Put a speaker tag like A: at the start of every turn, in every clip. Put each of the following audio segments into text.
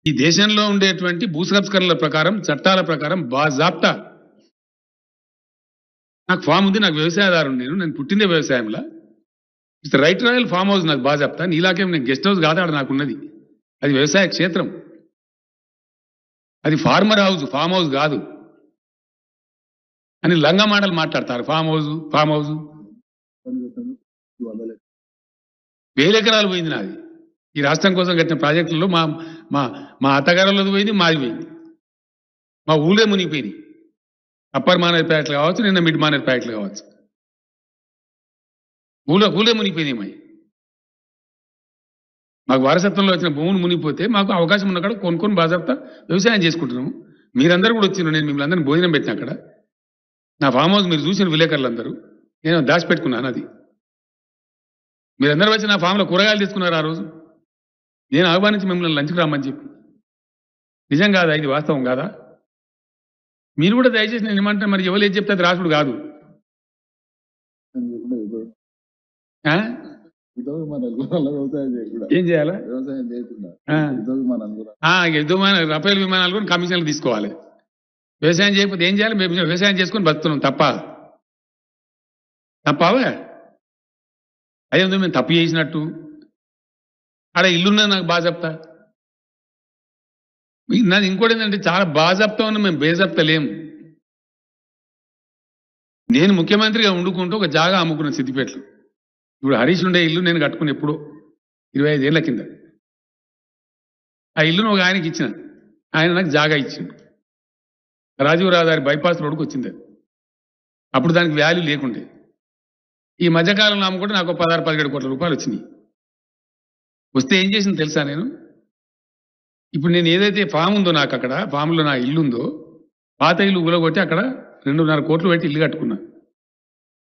A: ఈ దేశంలో ఉండేటువంటి భూ సంస్కరణల ప్రకారం చట్టాల ప్రకారం బాజాప్తా నాకు ఫామ్ ఉంది, నాకు వ్యవసాయదారు, నేను పుట్టిందే వ్యవసాయంలో. It's right royal farm house నాకు బాజాప్తా. నీలాకేం నేను గెస్ట్ హౌస్ కాదు, ఆడ నాకున్నది అది వ్యవసాయ క్షేత్రం, అది ఫార్మర్ హౌస్, ఫామ్ హౌస్ కాదు అని లంగా మాటలు మాట్లాడతారు. ఫామ్ హౌస్ 1000 ఎకరాలు పోయింది నాది. ఈ రాష్ట్రం కోసం కట్టిన ప్రాజెక్టులలో మా మా మా అత్తగారులది పోయింది, మాది పోయింది. మా ఊళ్ళే మునిగిపోయింది. అప్పర్ మానేర్ ప్యాకెట్లు కావచ్చు, నిన్న మిడ్ మానేర్ ప్యాకెట్లు కావచ్చు, ఊళ్ళే మునిగిపోయింది. మాకు వారసత్వంలో వచ్చిన భూములు మునిగిపోతే మాకు అవకాశం ఉన్న కాడ కొనుక్కొని బాజాప్తా వ్యవసాయం చేసుకుంటున్నాము. మీరందరూ కూడా వచ్చినారు, నేను మిమ్మల్ని అందరినీ భోజనం పెట్టిన అక్కడ. నా ఫామ్ హౌస్ మీరు చూసిన విలేకరులందరూ, నేను దాచిపెట్టుకున్నాను. అది మీరందరూ వచ్చి నా ఫామ్లో కూరగాయలు తీసుకున్నారు ఆ రోజు. నేను ఆహ్వానించి మిమ్మల్ని లంచ్కి రమ్మని చెప్పి. నిజం కాదా ఇది? వాస్తవం కాదా? మీరు కూడా దయచేసి నేను ఏమంటే మరి ఎవరు ఏది చెప్తే అది రాసుడు కాదు. ఏం చేయాలా? రఫేల్ విమానాలు కూడా కమిషన్లు తీసుకోవాలి. వ్యవసాయం చేయకపోతే ఏం చేయాలి? మేము వ్యవసాయం చేసుకొని బతుకుతున్నాం. తప్పవా? అదేందో మేము తప్పు చేసినట్టు. ఆడ ఇల్లున్నది నాకు బాజాప్తా. నాది ఇంకోటి ఏంటంటే చాలా బాజాప్తా ఉన్న, మేము బేజాప్తా లేము. నేను ముఖ్యమంత్రిగా వండుకుంటూ ఒక జాగా అమ్ముకున్న సిద్దిపేటలో. ఇప్పుడు హరీష్ ఉండే ఇల్లు నేను కట్టుకుని ఎప్పుడో 25 ఏళ్ల కింద. ఆ ఇల్లును ఒక ఆయనకి ఇచ్చిన, ఆయన నాకు జాగా ఇచ్చిండు. రాజీవ్ రహదారి బైపాస్ రోడ్డుకు వచ్చింది. అప్పుడు దానికి వాల్యూ లేకుండే. ఈ మధ్యకాలంలో అమ్ముకుంటే నాకు 16-17 కోట్ల రూపాయలు వచ్చినాయి. వస్తే ఏం చేసింది తెలుసా? నేను ఇప్పుడు నేను ఏదైతే ఫామ్ ఉందో నాకు, అక్కడ ఫామ్లో నా ఇల్లు ఉందో, పాత ఇల్లు ఊలగొట్టి అక్కడ 2.5 కోట్లు పెట్టి ఇల్లు కట్టుకున్నా.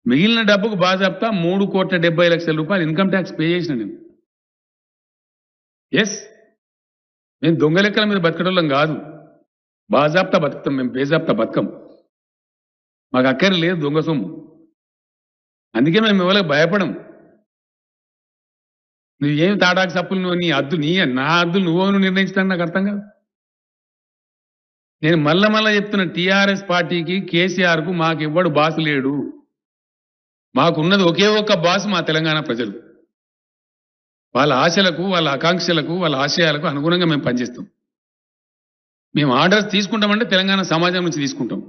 A: మిగిలిన డబ్బుకు బాజాప్తా 3,70,00,000 రూపాయలు ఇన్కమ్ ట్యాక్స్ పే చేసిన నేను. ఎస్, మేము దొంగ లెక్కల మీద బతకడం కాదు, బాజాప్తా బతుకుతాం. మేము బేజాప్తా బతకం. మాకు అక్కర లేదు దొంగ సొమ్ము. అందుకే మేము ఎవరికి భయపడం. నువ్వేం తాటాకు సప్పులు, నువ్వు నీ అద్దు నా అద్దులు నువ్వు నిర్ణయించడానికి నాకు అర్థం కాదు. నేను మళ్ళా చెప్తున్న, టీఆర్ఎస్ పార్టీకి, కేసీఆర్కు మాకు ఎవ్వడు బాసు లేడు. మాకున్నది ఒకే ఒక్క బాసు, మా తెలంగాణ ప్రజలు. వాళ్ళ ఆశలకు, వాళ్ళ ఆకాంక్షలకు, వాళ్ళ ఆశయాలకు అనుగుణంగా మేము పనిచేస్తాం. మేము ఆర్డర్స్ తీసుకుంటామంటే తెలంగాణ సమాజం నుంచి తీసుకుంటాం.